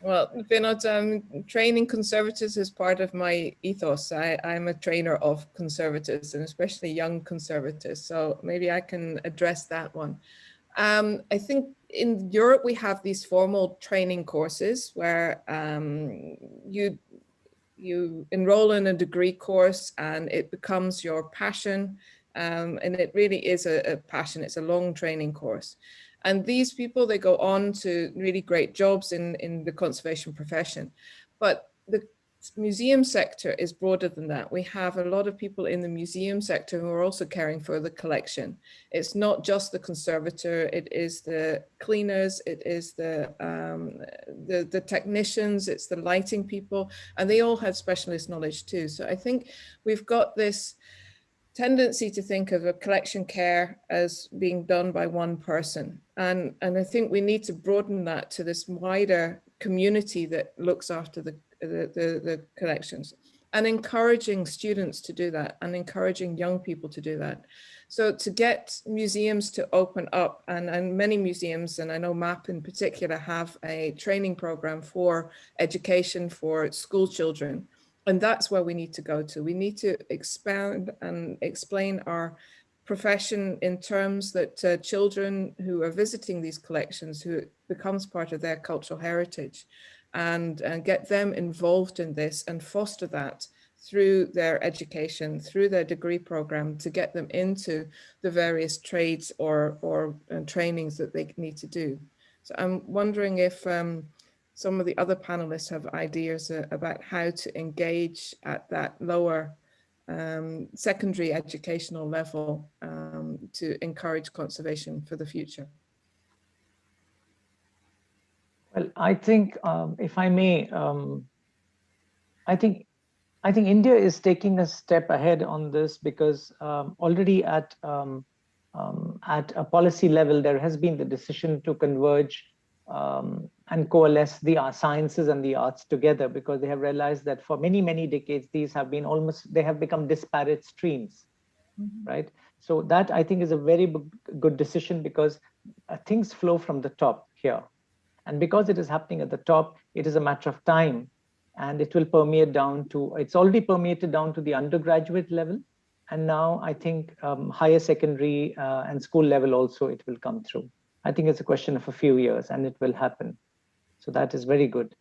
Well, Vinod, training conservators is part of my ethos. I'm a trainer of conservators, and especially young conservators. So maybe I can address that one. I think in Europe, we have these formal training courses where you enroll in a degree course and it becomes your passion. And it really is a passion. It's a long training course. And these people, they go on to really great jobs in the conservation profession. But the museum sector is broader than that. We have a lot of people in the museum sector who are also caring for the collection. It's not just the conservator, it is the cleaners, it is the technicians, it's the lighting people, and they all have specialist knowledge too. So I think we've got this tendency to think of a collection care as being done by one person. And I think we need to broaden that to this wider community that looks after the collections, and encouraging students to do that and encouraging young people to do that. So to get museums to open up, and many museums, and I know MAP in particular, have a training program for education for school children. And that's where we need to go to. We need to expand and explain our profession in terms that children who are visiting these collections, who it becomes part of their cultural heritage, and get them involved in this and foster that through their education, through their degree program, to get them into the various trades or trainings that they need to do. So I'm wondering if some of the other panelists have ideas about how to engage at that lower secondary educational level to encourage conservation for the future. Well, I think, if I may, I think India is taking a step ahead on this, because already at a policy level, there has been the decision to converge and coalesce the sciences and the arts together, because they have realized that for many, many decades, these have been they have become disparate streams, right? So that, I think, is a very good decision, because things flow from the top here. And because it is happening at the top, it is a matter of time, and it will permeate down to, it's already permeated down to the undergraduate level. And now I think higher secondary and school level also, it will come through. I think it's a question of a few years and it will happen. So that is very good.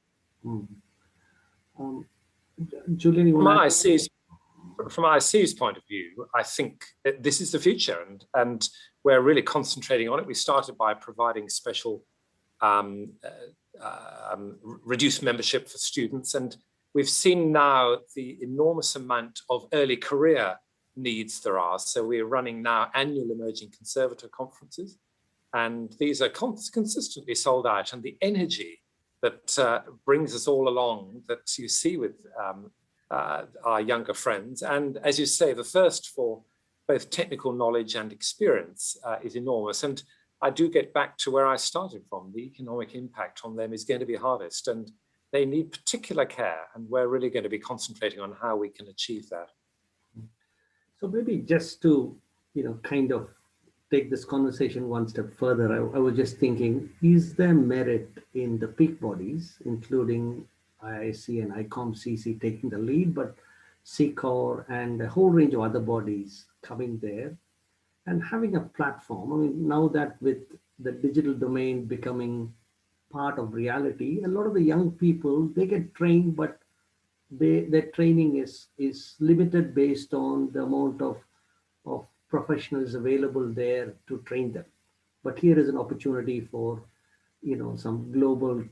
Julian, you want to... from ICU's point of view, I think this is the future, and we're really concentrating on it. We started by providing special reduced membership for students, and we've seen now the enormous amount of early career needs there are. So we're running now annual emerging conservator conferences, and these are consistently sold out, and the energy that brings us all along that you see with our younger friends. And as you say, the thirst for both technical knowledge and experience is enormous. And I do get back to where I started from. The economic impact on them is going to be hardest, and they need particular care. And we're really going to be concentrating on how we can achieve that. So maybe just to, kind of take this conversation one step further, I was just thinking, is there merit in the peak bodies, including IIC and ICOM-CC taking the lead, but CCOR and a whole range of other bodies coming there and having a platform? I mean, now that with the digital domain becoming part of reality, a lot of the young people, they get trained, but their training is limited based on the amount of professionals available there to train them. But here is an opportunity for, some global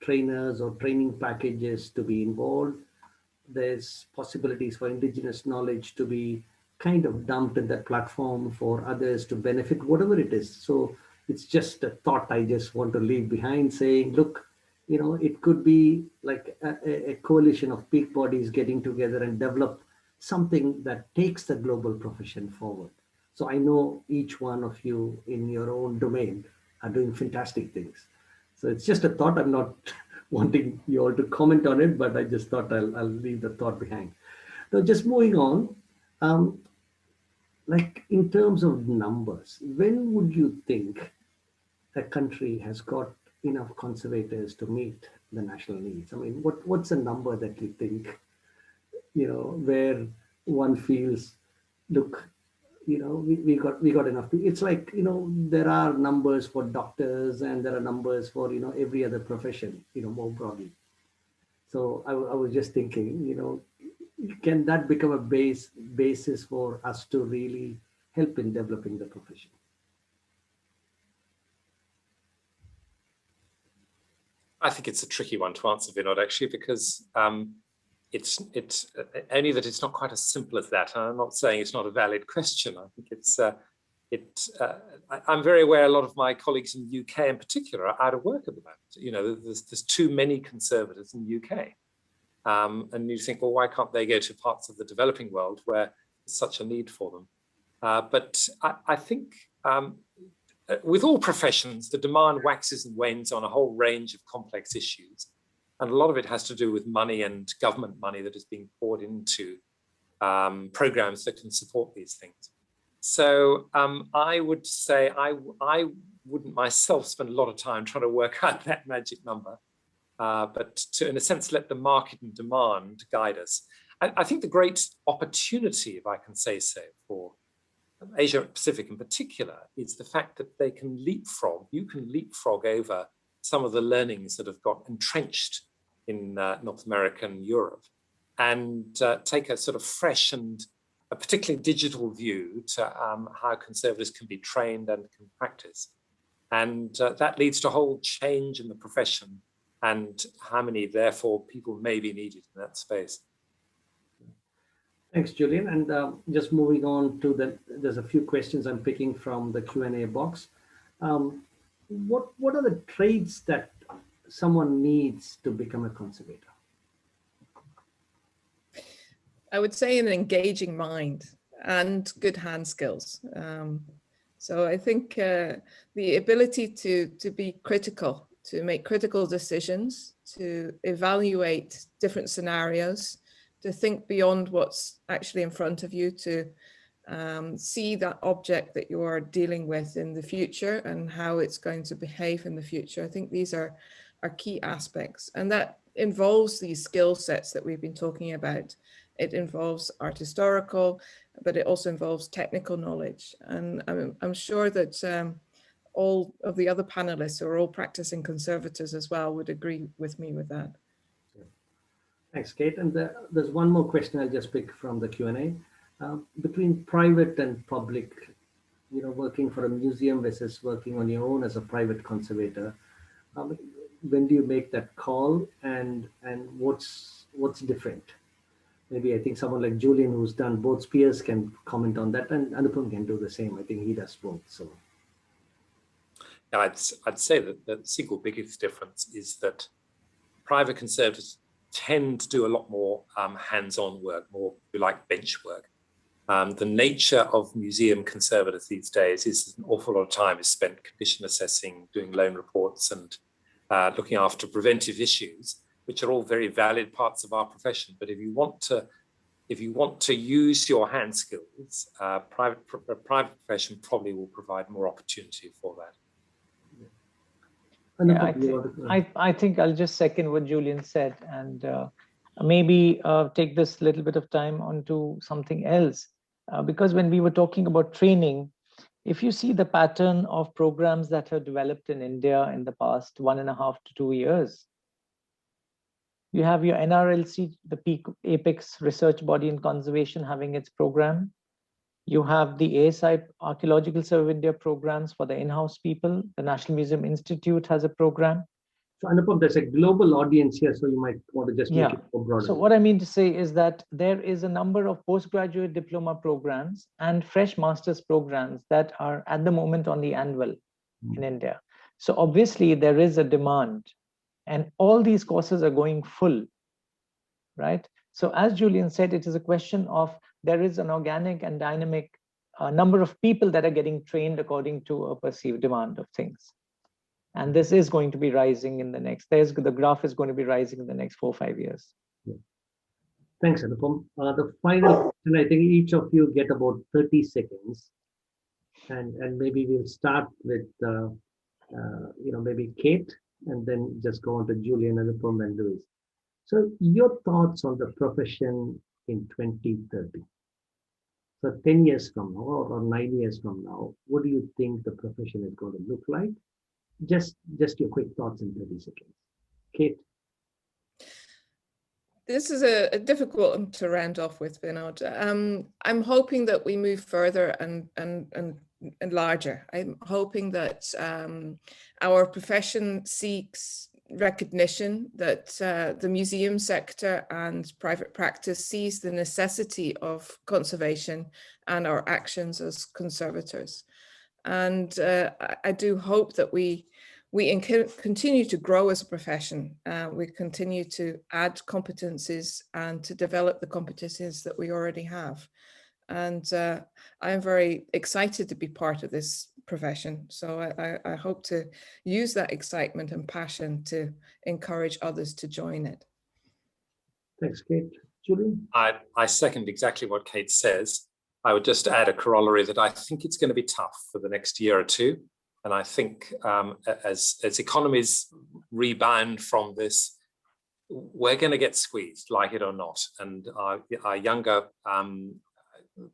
trainers or training packages to be involved. There's possibilities for indigenous knowledge to be kind of dumped in that platform for others to benefit, whatever it is. So it's just a thought I just want to leave behind, saying, look, it could be like a coalition of peak bodies getting together and develop something that takes the global profession forward. So I know each one of you in your own domain are doing fantastic things. So it's just a thought. I'm not wanting you all to comment on it, but I just thought I'll leave the thought behind. Now, just moving on, like in terms of numbers, when would you think a country has got enough conservators to meet the national needs? I mean, what's a number that you think, where one feels, look, we got enough. It's like, there are numbers for doctors and there are numbers for, every other profession, more broadly. So I was just thinking, can that become a basis for us to really help in developing the profession? I think it's a tricky one to answer, Vinod, actually, because it's only that it's not quite as simple as that. And I'm not saying it's not a valid question. I think I'm very aware a lot of my colleagues in the UK in particular are out of work at the moment. There's too many conservators in the UK. And you think, well, why can't they go to parts of the developing world where there's such a need for them? But I think with all professions, the demand waxes and wanes on a whole range of complex issues. And a lot of it has to do with money and government money that is being poured into programs that can support these things. So I would say I wouldn't myself spend a lot of time trying to work out that magic number, but to, in a sense, let the market and demand guide us. I think the great opportunity, if I can say so, for Asia Pacific in particular, is the fact that they can leapfrog. You can leapfrog over some of the learnings that have got entrenched in North America and Europe, and take a sort of fresh and a particularly digital view to how conservators can be trained and can practice. And that leads to a whole change in the profession and how many, therefore, people may be needed in that space. Thanks, Julian. And just moving on to there's a few questions I'm picking from the Q&A box. What are the traits that someone needs to become a conservator? I would say an engaging mind and good hand skills. So I think the ability to be critical, to make critical decisions, to evaluate different scenarios, to think beyond what's actually in front of you, to see that object that you are dealing with in the future and how it's going to behave in the future. I think these are key aspects, and that involves these skill sets that we've been talking about. It involves art historical, but it also involves technical knowledge. And I'm sure that all of the other panelists who are all practicing conservators as well would agree with me with that. Thanks, Kate. And there's one more question I'll just pick from the Q&A. Between private and public, working for a museum versus working on your own as a private conservator, when do you make that call, and what's different? Maybe I think someone like Julian, who's done both spheres, can comment on that, and Anupam can do the same. I think he does both. So, yeah, I'd say that the single biggest difference is that private conservators tend to do a lot more hands-on work, more like bench work. The nature of museum conservators these days is an awful lot of time is spent condition assessing, doing loan reports, and looking after preventive issues, which are all very valid parts of our profession. But if you want to use your hand skills, private profession probably will provide more opportunity for that. Yeah, I think I'll just second what Julian said, and maybe take this little bit of time onto something else. Because when we were talking about training, if you see the pattern of programs that have developed in India in the past 1.5 to 2 years, you have your NRLC, the peak apex research body in conservation, having its program. You have the ASI, Archaeological Survey of India programs for the in-house people. The National Museum Institute has a program. So Anupam, there's a global audience here, so you might want to just make it more broader. So what I mean to say is that there is a number of postgraduate diploma programs and fresh master's programs that are at the moment on the anvil in India. So obviously there is a demand, and all these courses are going full, right? So as Julian said, it is a question of there is an organic and dynamic number of people that are getting trained according to a perceived demand of things. And this is going to be rising in the next, the graph is going to be rising in the next 4 or 5 years. Yeah. Thanks, Anupam. The final question, I think each of you get about 30 seconds. And maybe we'll start with, maybe Kate, and then just go on to Julian, Anupam, and Luiz. So your thoughts on the profession in 2030? So 10 years from now, or 9 years from now, what do you think the profession is going to look like? Just your quick thoughts in 30 seconds. Kate? This is a difficult one to round off with, Vinod. I'm hoping that we move further and larger. I'm hoping that our profession seeks recognition, that the museum sector and private practice sees the necessity of conservation and our actions as conservators. And I do hope that we continue to grow as a profession. We continue to add competencies and to develop the competencies that we already have. And I am very excited to be part of this profession. So I hope to use that excitement and passion to encourage others to join it. Thanks, Kate. Julian? I second exactly what Kate says. I would just add a corollary that I think it's going to be tough for the next year or two. And I think as economies rebound from this, we're going to get squeezed, like it or not. And our younger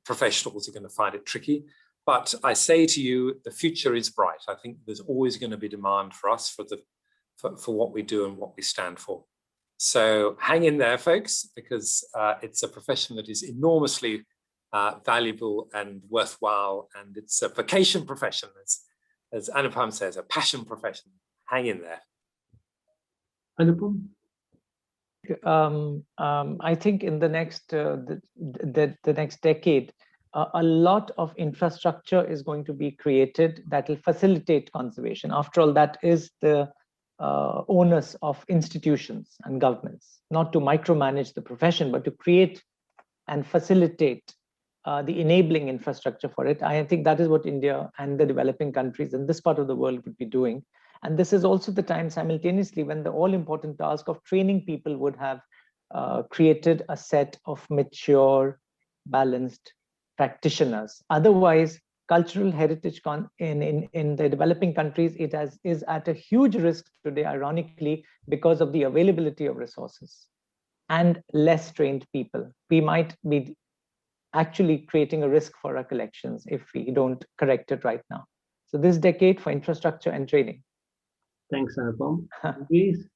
professionals are going to find it tricky. But I say to you, the future is bright. I think there's always going to be demand for us for what we do and what we stand for. So hang in there, folks, because it's a profession that is enormously valuable and worthwhile, and it's a vocation profession, as Anupam says, a passion profession. Hang in there. Anupam? I think in the next the next decade, a lot of infrastructure is going to be created that will facilitate conservation. After all, that is the onus of institutions and governments, not to micromanage the profession, but to create and facilitate the enabling infrastructure for it. I think that is what India and the developing countries in this part of the world would be doing. And this is also the time simultaneously when the all-important task of training people would have created a set of mature, balanced practitioners. Otherwise, cultural heritage in the developing countries, is at a huge risk today, ironically, because of the availability of resources and less trained people. We might be actually creating a risk for our collections if we don't correct it right now. So this decade for infrastructure and training. Thanks, Anupam. Luiz?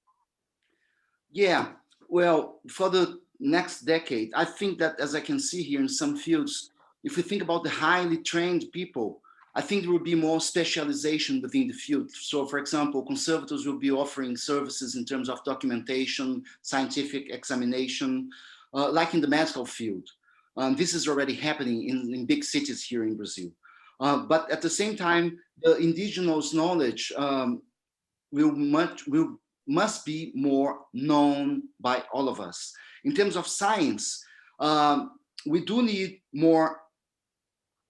Yeah, Well, for the next decade, I think that, as I can see here in some fields, if we think about the highly trained people, I think there will be more specialization within the field. So, for example, conservators will be offering services in terms of documentation, scientific examination, like in the medical field. This is already happening in big cities here in Brazil. But at the same time, the indigenous knowledge must be more known by all of us. In terms of science, we do need more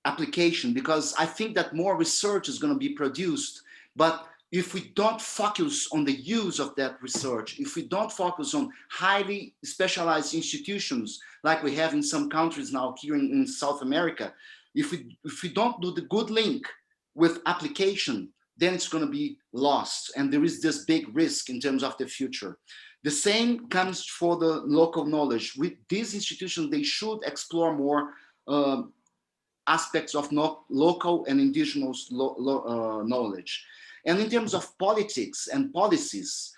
application, because I think that more research is going to be produced. But if we don't focus on the use of that research, if we don't focus on highly specialized institutions like we have in some countries now here in South America, if we don't do the good link with application, then it's going to be lost. And there is this big risk in terms of the future. The same comes for the local knowledge. With these institutions, they should explore more aspects of local and indigenous knowledge. And in terms of politics and policies,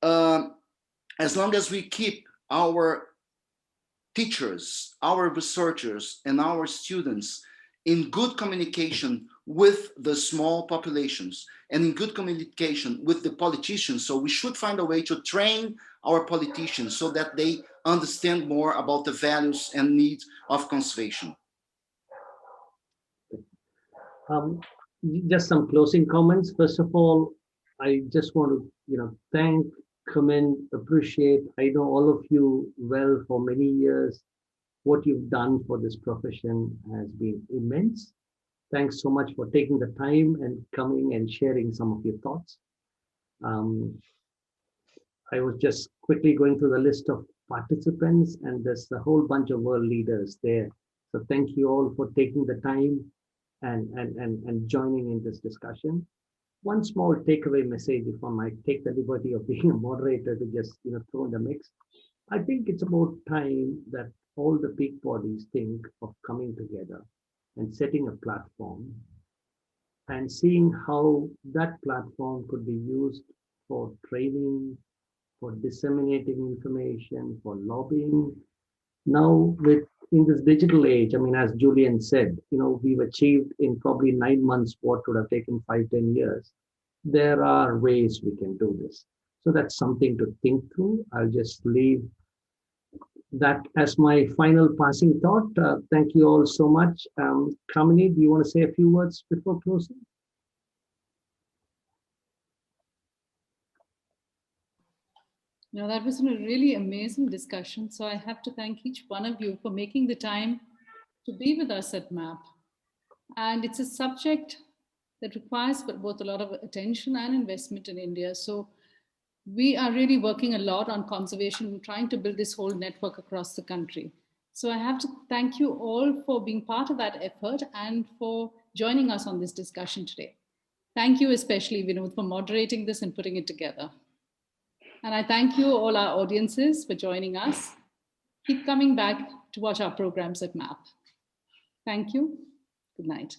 as long as we keep our teachers, our researchers, and our students in good communication with the small populations and in good communication with the politicians, so we should find a way to train our politicians so that they understand more about the values and needs of conservation. Just some closing comments. First of all, I just want to, thank, commend, appreciate. I know all of you well for many years. What you've done for this profession has been immense. Thanks so much for taking the time and coming and sharing some of your thoughts. I was just quickly going through the list of participants, and there's a whole bunch of world leaders there. So thank you all for taking the time and joining in this discussion. One small takeaway message, if I might take the liberty of being a moderator to just throw in the mix. I think it's about time that all the big bodies think of coming together and setting a platform and seeing how that platform could be used for training, for disseminating information, for lobbying. Now, in this digital age, as Julian said, we've achieved in probably 9 months what would have taken 5-10 years. There are ways we can do this. So that's something to think through. I'll just leave that as my final passing thought. Thank you all so much. Kamini, do you want to say a few words before closing? No, that was a really amazing discussion. So I have to thank each one of you for making the time to be with us at MAP. And it's a subject that requires both a lot of attention and investment in India. So we are really working a lot on conservation and trying to build this whole network across the country. So I have to thank you all for being part of that effort and for joining us on this discussion today. Thank you especially, Vinod, for moderating this and putting it together. And I thank you all our audiences for joining us. Keep coming back to watch our programs at MAP. Thank you. Good night.